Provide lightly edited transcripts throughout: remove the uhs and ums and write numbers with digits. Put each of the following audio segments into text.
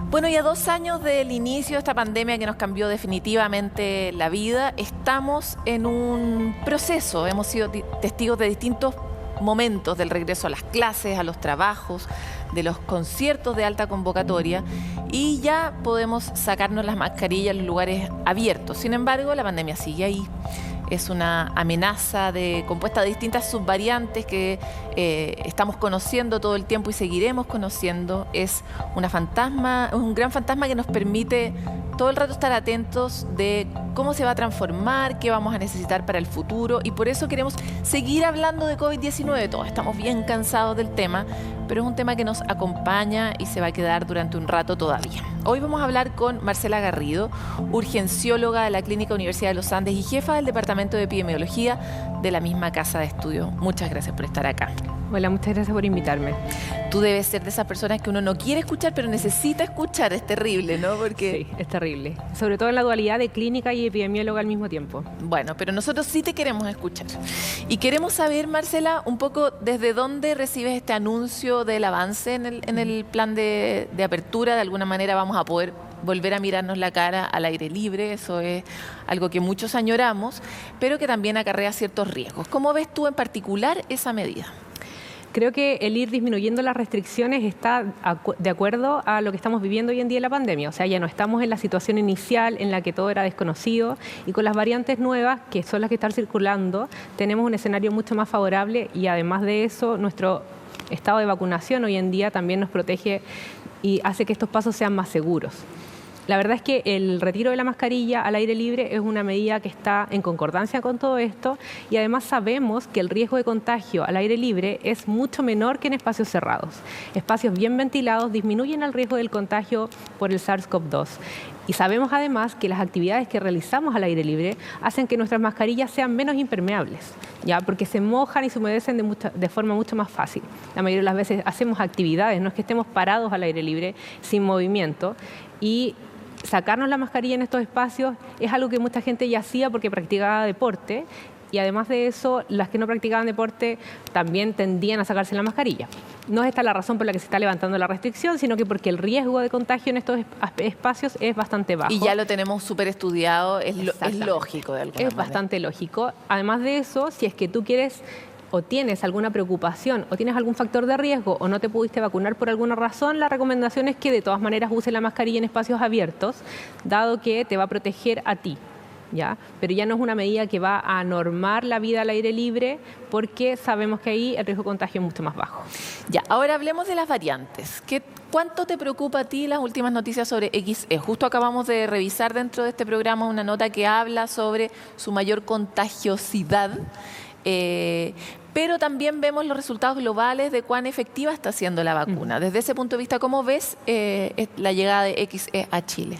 Bueno, y a 2 años del inicio de esta pandemia que nos cambió definitivamente la vida, estamos en un proceso. Hemos sido testigos de distintos momentos del regreso a las clases, a los trabajos, de los conciertos de alta convocatoria, y ya podemos sacarnos las mascarillas en los lugares abiertos. Sin embargo, la pandemia sigue ahí. Es una amenaza compuesta de distintas subvariantes que estamos conociendo todo el tiempo y seguiremos conociendo. Es un gran fantasma que nos permite todo el rato estar atentos de cómo se va a transformar, qué vamos a necesitar para el futuro, y por eso queremos seguir hablando de COVID-19. Todos estamos bien cansados del tema, pero es un tema que nos acompaña y se va a quedar durante un rato todavía. Hoy vamos a hablar con Marcela Garrido, urgencióloga de la Clínica Universidad de los Andes y jefa del Departamento de Epidemiología de la misma casa de estudio. Muchas gracias por estar acá. Hola, muchas gracias por invitarme. Tú debes ser de esas personas que uno no quiere escuchar, pero necesita escuchar. Es terrible, ¿no? Sí, es terrible. Sobre todo en la dualidad de clínica y epidemióloga al mismo tiempo. Bueno, pero nosotros sí te queremos escuchar. Y queremos saber, Marcela, un poco desde dónde recibes este anuncio del avance en el plan de apertura. De alguna manera vamos a poder volver a mirarnos la cara al aire libre. Eso es algo que muchos añoramos, pero que también acarrea ciertos riesgos. ¿Cómo ves tú en particular esa medida? Creo que el ir disminuyendo las restricciones está de acuerdo a lo que estamos viviendo hoy en día en la pandemia. O sea, ya no estamos en la situación inicial en la que todo era desconocido, y con las variantes nuevas, que son las que están circulando, tenemos un escenario mucho más favorable, y además de eso, nuestro estado de vacunación hoy en día también nos protege y hace que estos pasos sean más seguros. La verdad es que el retiro de la mascarilla al aire libre es una medida que está en concordancia con todo esto, y además sabemos que el riesgo de contagio al aire libre es mucho menor que en espacios cerrados. Espacios bien ventilados disminuyen el riesgo del contagio por el SARS-CoV-2. Y sabemos además que las actividades que realizamos al aire libre hacen que nuestras mascarillas sean menos impermeables, ¿ya? Porque se mojan y se humedecen de forma mucho más fácil. La mayoría de las veces hacemos actividades, no es que estemos parados al aire libre sin movimiento, y sacarnos la mascarilla en estos espacios es algo que mucha gente ya hacía porque practicaba deporte, y además de eso, las que no practicaban deporte también tendían a sacarse la mascarilla. No es esta la razón por la que se está levantando la restricción, sino que porque el riesgo de contagio en estos espacios es bastante bajo. Y ya lo tenemos súper estudiado, es lógico de alguna manera. Es bastante lógico. Además de eso, si es que tú quieres o tienes alguna preocupación o tienes algún factor de riesgo o no te pudiste vacunar por alguna razón, la recomendación es que de todas maneras uses la mascarilla en espacios abiertos, dado que te va a proteger a ti, ¿ya? Pero ya no es una medida que va a normar la vida al aire libre, porque sabemos que ahí el riesgo de contagio es mucho más bajo. Ya, ahora hablemos de las variantes. ¿Cuánto te preocupa a ti las últimas noticias sobre XE? Justo acabamos de revisar dentro de este programa una nota que habla sobre su mayor contagiosidad, pero también vemos los resultados globales de cuán efectiva está siendo la vacuna. Desde ese punto de vista, ¿cómo ves la llegada de XE a Chile?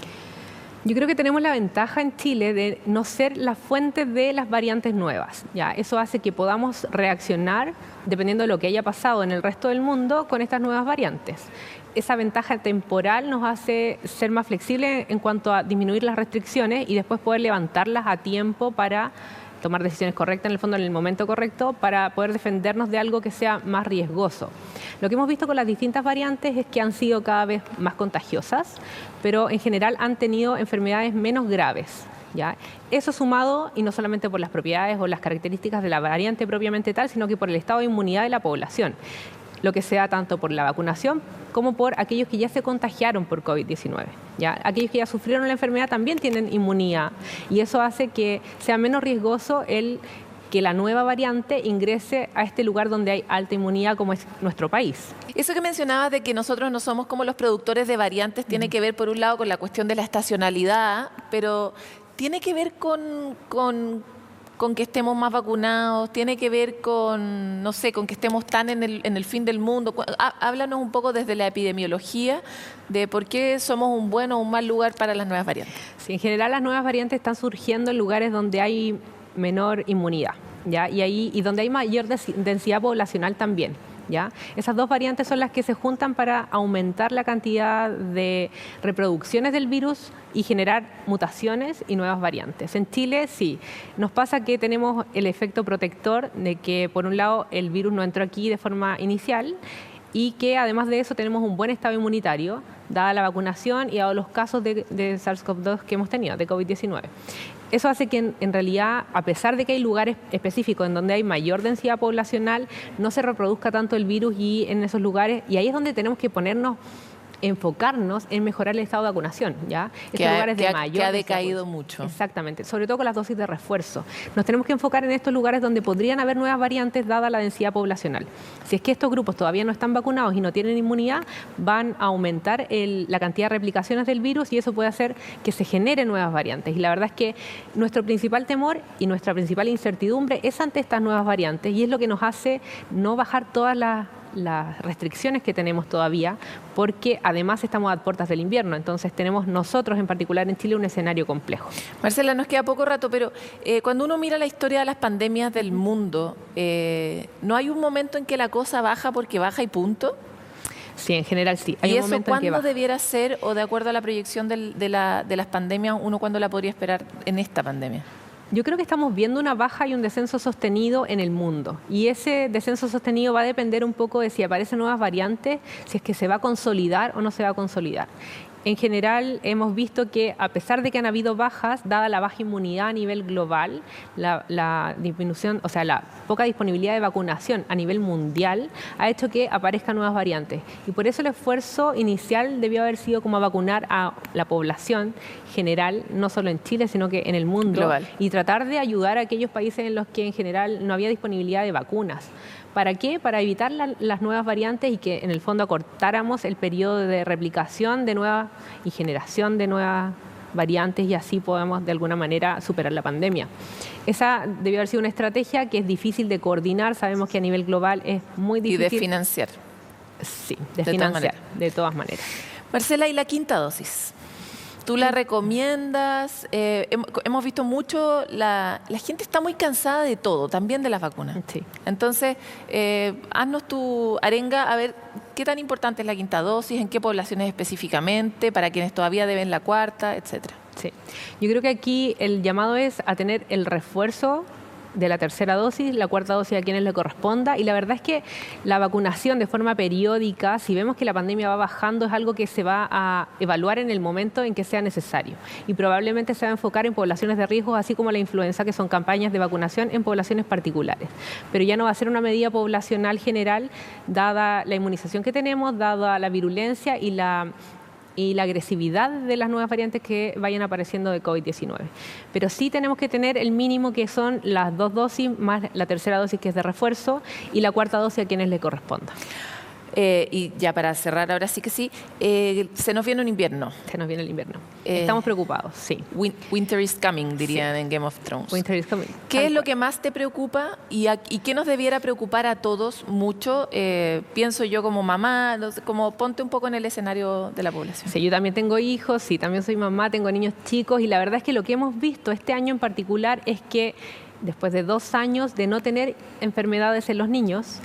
Yo creo que tenemos la ventaja en Chile de no ser la fuente de las variantes nuevas, ¿ya? Eso hace que podamos reaccionar, dependiendo de lo que haya pasado en el resto del mundo, con estas nuevas variantes. Esa ventaja temporal nos hace ser más flexibles en cuanto a disminuir las restricciones y después poder levantarlas a tiempo para tomar decisiones correctas, en el fondo en el momento correcto, para poder defendernos de algo que sea más riesgoso. Lo que hemos visto con las distintas variantes es que han sido cada vez más contagiosas, pero en general han tenido enfermedades menos graves, ¿ya? Eso sumado, y no solamente por las propiedades o las características de la variante propiamente tal, sino que por el estado de inmunidad de la población, lo que sea tanto por la vacunación como por aquellos que ya se contagiaron por COVID-19. ¿Ya? Aquellos que ya sufrieron la enfermedad también tienen inmunidad, y eso hace que sea menos riesgoso que la nueva variante ingrese a este lugar donde hay alta inmunidad, como es nuestro país. Eso que mencionabas de que nosotros no somos como los productores de variantes tiene que ver, por un lado, con la cuestión de la estacionalidad, pero tiene que ver con que estemos más vacunados, tiene que ver con, no sé, con que estemos tan en el fin del mundo. Háblanos un poco desde la epidemiología de por qué somos un buen o un mal lugar para las nuevas variantes. Sí, en general las nuevas variantes están surgiendo en lugares donde hay menor inmunidad, ¿ya? Y donde hay mayor densidad poblacional también, ¿ya? Esas dos variantes son las que se juntan para aumentar la cantidad de reproducciones del virus y generar mutaciones y nuevas variantes. En Chile sí, nos pasa que tenemos el efecto protector de que por un lado el virus no entró aquí de forma inicial, y que además de eso tenemos un buen estado inmunitario, dada la vacunación y dado los casos de SARS-CoV-2 que hemos tenido, de COVID-19. Eso hace que en realidad, a pesar de que hay lugares específicos en donde hay mayor densidad poblacional, no se reproduzca tanto el virus y en esos lugares, y ahí es donde tenemos que enfocarnos en mejorar el estado de vacunación, ¿ya? Que ha decaído mucho. Exactamente, sobre todo con las dosis de refuerzo. Nos tenemos que enfocar en estos lugares donde podrían haber nuevas variantes dada la densidad poblacional. Si es que estos grupos todavía no están vacunados y no tienen inmunidad, van a aumentar la cantidad de replicaciones del virus y eso puede hacer que se generen nuevas variantes. Y la verdad es que nuestro principal temor y nuestra principal incertidumbre es ante estas nuevas variantes y es lo que nos hace no bajar todas las restricciones que tenemos todavía, porque además estamos a puertas del invierno, entonces tenemos nosotros en particular en Chile un escenario complejo. Marcela, nos queda poco rato, pero cuando uno mira la historia de las pandemias del mundo, ¿no hay un momento en que la cosa baja porque baja y punto? Sí, en general sí. Hay un momento en que baja. ¿Y eso cuándo debiera ser, o de acuerdo a la proyección de las pandemias, uno cuándo la podría esperar en esta pandemia? Yo creo que estamos viendo una baja y un descenso sostenido en el mundo. Y ese descenso sostenido va a depender un poco de si aparecen nuevas variantes, si es que se va a consolidar o no se va a consolidar. En general, hemos visto que a pesar de que han habido bajas, dada la baja inmunidad a nivel global, la disminución, o sea, la poca disponibilidad de vacunación a nivel mundial, ha hecho que aparezcan nuevas variantes. Y por eso el esfuerzo inicial debió haber sido como vacunar a la población general, no solo en Chile, sino que en el mundo, global, y tratar de ayudar a aquellos países en los que en general no había disponibilidad de vacunas. ¿Para qué? Para evitar las nuevas variantes y que en el fondo acortáramos el periodo de replicación de nuevas y generación de nuevas variantes y así podemos de alguna manera superar la pandemia. Esa debió haber sido una estrategia que es difícil de coordinar, sabemos que a nivel global es muy difícil. Y de financiar. Sí, de financiar, de todas maneras. Marcela, ¿y la quinta dosis? ¿Tú la recomiendas? Hemos visto mucho, la gente está muy cansada de todo, también de las vacunas. Sí. Entonces, haznos tu arenga, a ver qué tan importante es la quinta dosis, en qué poblaciones específicamente, para quienes todavía deben la cuarta, etcétera. Sí. Yo creo que aquí el llamado es a tener el refuerzo de la tercera dosis, la cuarta dosis a quienes le corresponda, y la verdad es que la vacunación de forma periódica, si vemos que la pandemia va bajando, es algo que se va a evaluar en el momento en que sea necesario y probablemente se va a enfocar en poblaciones de riesgo, así como la influenza, que son campañas de vacunación en poblaciones particulares, pero ya no va a ser una medida poblacional general, dada la inmunización que tenemos, dada la virulencia y la agresividad de las nuevas variantes que vayan apareciendo de COVID-19. Pero sí tenemos que tener el mínimo, que son las 2 dosis más la tercera dosis, que es de refuerzo, y la cuarta dosis a quienes le corresponda. Y ya para cerrar, ahora sí que sí, se nos viene un invierno. Se nos viene el invierno. Estamos preocupados, sí. Winter is coming, dirían en Game of Thrones. Winter is coming. ¿Qué es lo que más te preocupa y qué nos debiera preocupar a todos mucho? Pienso yo como mamá, como ponte un poco en el escenario de la población. Sí, yo también tengo hijos, sí, también soy mamá, tengo niños chicos, y la verdad es que lo que hemos visto este año en particular es que después de 2 años de no tener enfermedades en los niños,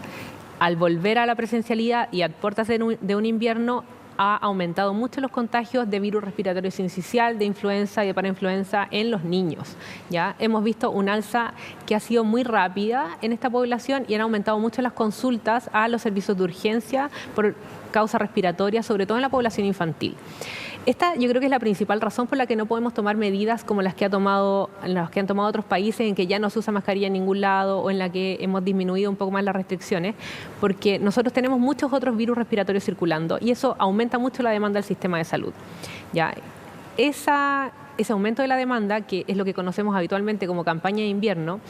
al volver a la presencialidad y a puertas de un invierno, ha aumentado mucho los contagios de virus respiratorio sincicial, de influenza y de parainfluenza en los niños. ¿Ya? Hemos visto un alza que ha sido muy rápida en esta población y han aumentado mucho las consultas a los servicios de urgencia por causa respiratoria, sobre todo en la población infantil. Esta yo creo que es la principal razón por la que no podemos tomar medidas como las que han tomado otros países, en que ya no se usa mascarilla en ningún lado o en la que hemos disminuido un poco más las restricciones, porque nosotros tenemos muchos otros virus respiratorios circulando y eso aumenta mucho la demanda del sistema de salud. ¿Ya? Ese aumento de la demanda, que es lo que conocemos habitualmente como campaña de invierno,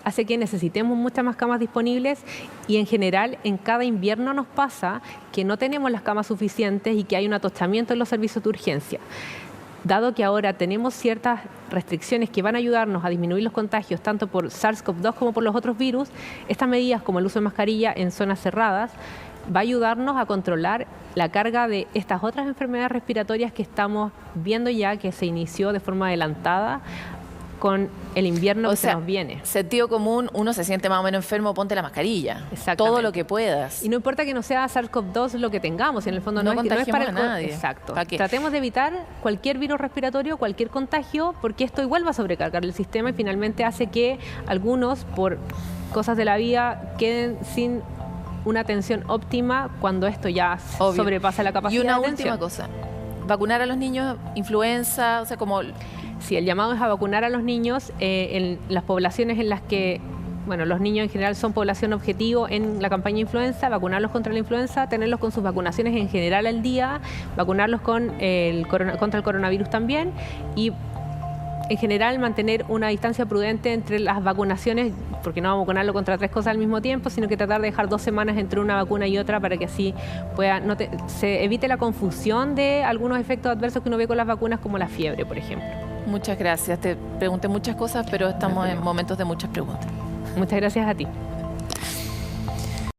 hace que necesitemos muchas más camas disponibles y en general en cada invierno nos pasa que no tenemos las camas suficientes y que hay un atostamiento en los servicios de urgencia. Dado que ahora tenemos ciertas restricciones que van a ayudarnos a disminuir los contagios tanto por SARS-CoV-2 como por los otros virus, estas medidas como el uso de mascarilla en zonas cerradas va a ayudarnos a controlar la carga de estas otras enfermedades respiratorias que estamos viendo ya que se inició de forma adelantada con el invierno que se nos viene. Sentido común, uno se siente más o menos enfermo, ponte la mascarilla. Todo lo que puedas. Y no importa que no sea SARS-CoV-2 lo que tengamos, en el fondo no es para a nadie. Exacto. Tratemos de evitar cualquier virus respiratorio, cualquier contagio, porque esto igual va a sobrecargar el sistema y finalmente hace que algunos, por cosas de la vida, queden sin una atención óptima cuando esto ya Obvio. sobrepasa la capacidad Y una de atención. última cosa, vacunar a los niños influenza, o sea, como... Sí, el llamado es a vacunar a los niños en las poblaciones en las que, bueno, los niños en general son población objetivo en la campaña de influenza, vacunarlos contra la influenza, tenerlos con sus vacunaciones en general al día, vacunarlos contra el coronavirus también y en general mantener una distancia prudente entre las vacunaciones, porque no vamos a vacunarlo contra 3 cosas al mismo tiempo, sino que tratar de dejar 2 semanas entre una vacuna y otra para que así se evite la confusión de algunos efectos adversos que uno ve con las vacunas, como la fiebre, por ejemplo. Muchas gracias. Te pregunté muchas cosas, pero estamos en momentos de muchas preguntas. Muchas gracias a ti.